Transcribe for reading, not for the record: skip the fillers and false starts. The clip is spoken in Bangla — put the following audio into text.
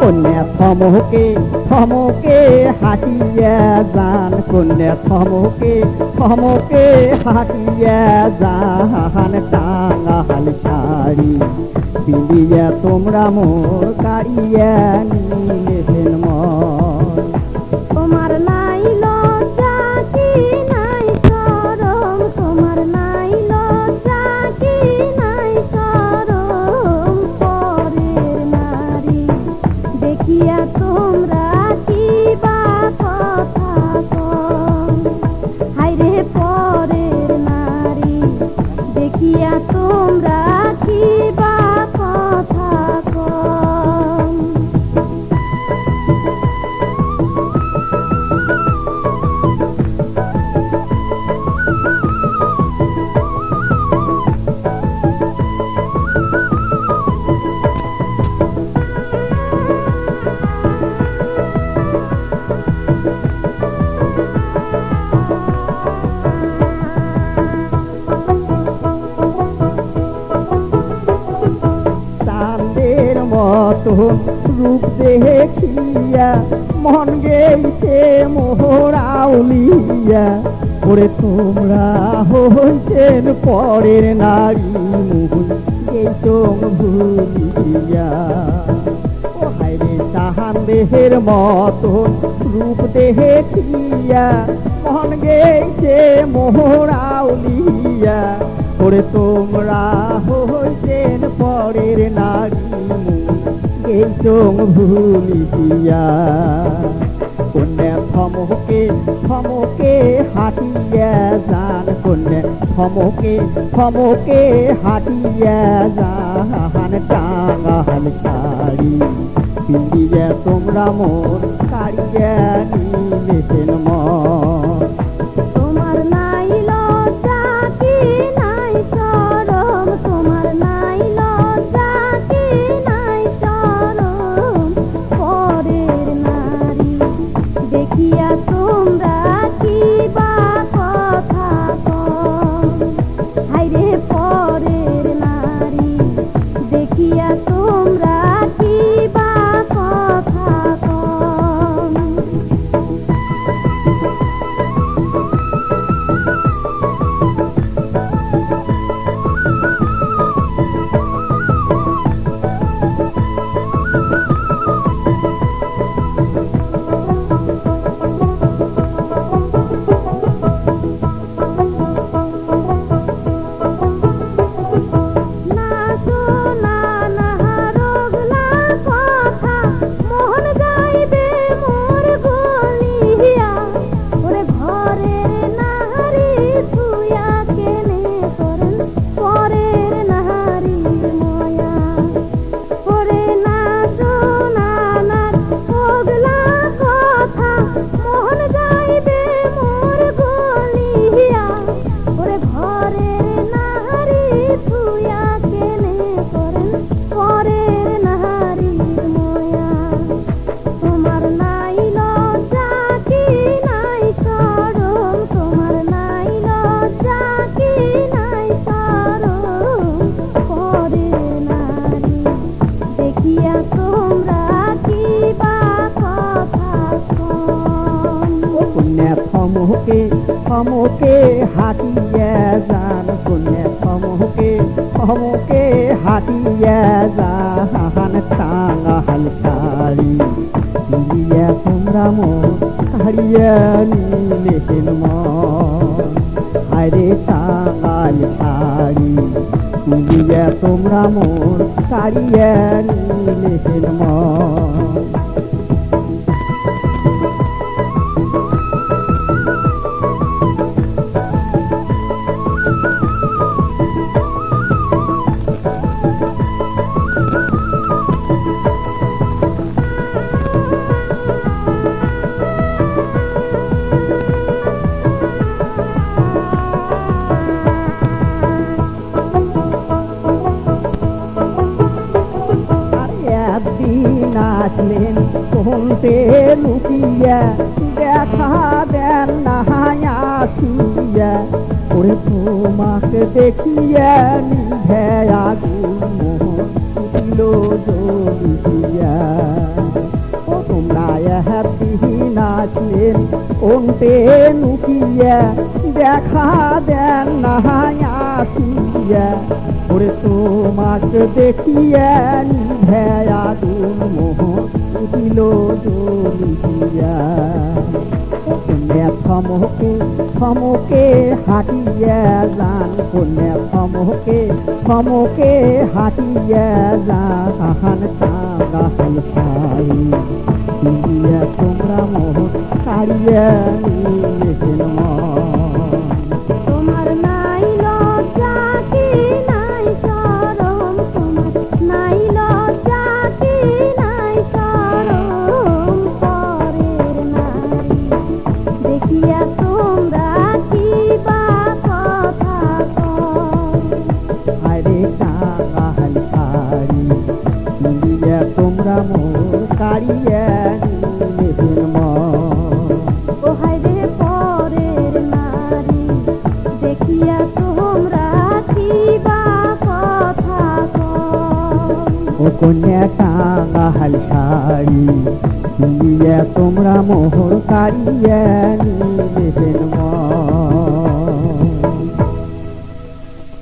কন্যা থমকে থমকে হাঁটিয়া যান, কন্যা থমকে থমকে হাঁটিয়া যান, টাঙাল শাড়ি পিন্দিয়া তোমরা মোর কাড়িয়া নিলেন মন। তোমার নাই লজ্জা কি নাই শরম, তোমার নাই লজ্জা কি নাই শরম, পরের নারী দেখিয়া তোমরা কি বা কথা কও। হায়রে পরের নারী দেখিয়া তোমরা কি বা কথা কও। চাঁদের মতন রূপ দেখিয়া মন গেইছে মোহরাউলিয়া, ওরে তোমরা হইছেন পরের নারী মোহন গেইছং ভুলিয়া। ও হায়রে চাঁদের মতন রূপ দেখিয়া মন গেইছে মোহরাউলিয়া, ওরে তোমরা হইছেন পরের নারী গেইছং ভুলিয়া। কন্যা থমকে থমকে হাঁটিয়া যান, কন্যা থমকে থমকে হাঁটিয়া যান, টাঙাল শাড়ি পিন্দিয়া তোমরা মোর কাড়িয়া নিলেন মন। তোমার নাই লজ্জা কি নাই শরম, তোমার নাই লজ্জা কি নাই শরম, পরের নারী দেখিয়া তোমরা কি বা কথা কও। হায়রে পরের নারী দেখিয়া তোমরা কি বা কথা কও। না শোনা না রোগলা কথা, মোহন যাইবে মোর গলিয়া, ওরে ঘরের নারী ছুঁয়া কেনে করেন পরের নারীর ময়া। ওরে না শোনা না রোগলা কথা, মোহন যাইবে মোর গলিয়া, ওরে ঘরের নারী ছুঁয়া কেনে করেন পরের নারীর ময়া। তোমার নাই লজ্জা কি নাই শরম, তোমার নাই লজ্জা কি নাই শরম, পরের নারী দেখিয়া তোমরা কি বা কথা কও। কন্যা থমকে থমকে হাঁটিয়া যান, কন্যা থমকে থমকে হাঁটিয়া যান, টাঙাল শাড়ি পিন্দিয়া তোমরা মোর কাড়িয়া নিলেন মন। হায়রে টাঙাল শাড়ি পিন্দিয়া তোমরা মোর কাড়িয়া নিলেন মন। একদিন আসলেন কোনতে লুকিয়া, দেখা দেন না আসিয়া, ওরে তোমাকে দেখিয়া নিভে আগুন মোহন উঠিল জ্বলিয়া। আসলেন কোনটে লুকিয়া দেখা দেন না আসিয়া ওরে তোমাকে দেখিয়া নিভেয়া দুল মোহন উঠিল জ্বলিয়া কন্যা থমকে থমকে হাঁটিয়া যান কন্যা থমকে থমকে হাঁটিয়া যান কাঙাল ভাই দিয়া তোমরা মোহন কাড়িয়া নিলেন মন তোমার নাই লজ্জা কি নাই শরম, তোমার নাই লজ্জা কি নাই শরম, পরের নারী দেখিয়া তোমরা কি বা কথা কও। আরে কাঙাল শাড়ি দিয়া তোমরা মোর কাড়িয়া নিলেন মন ও হায় রে পরের নারী দেখিয়া তোমরা কি বা কথা কও। ও কন্যা কাঙাল শাড়ি দিয়া তোমরা মোহর কাড়িয়া নিলেন মন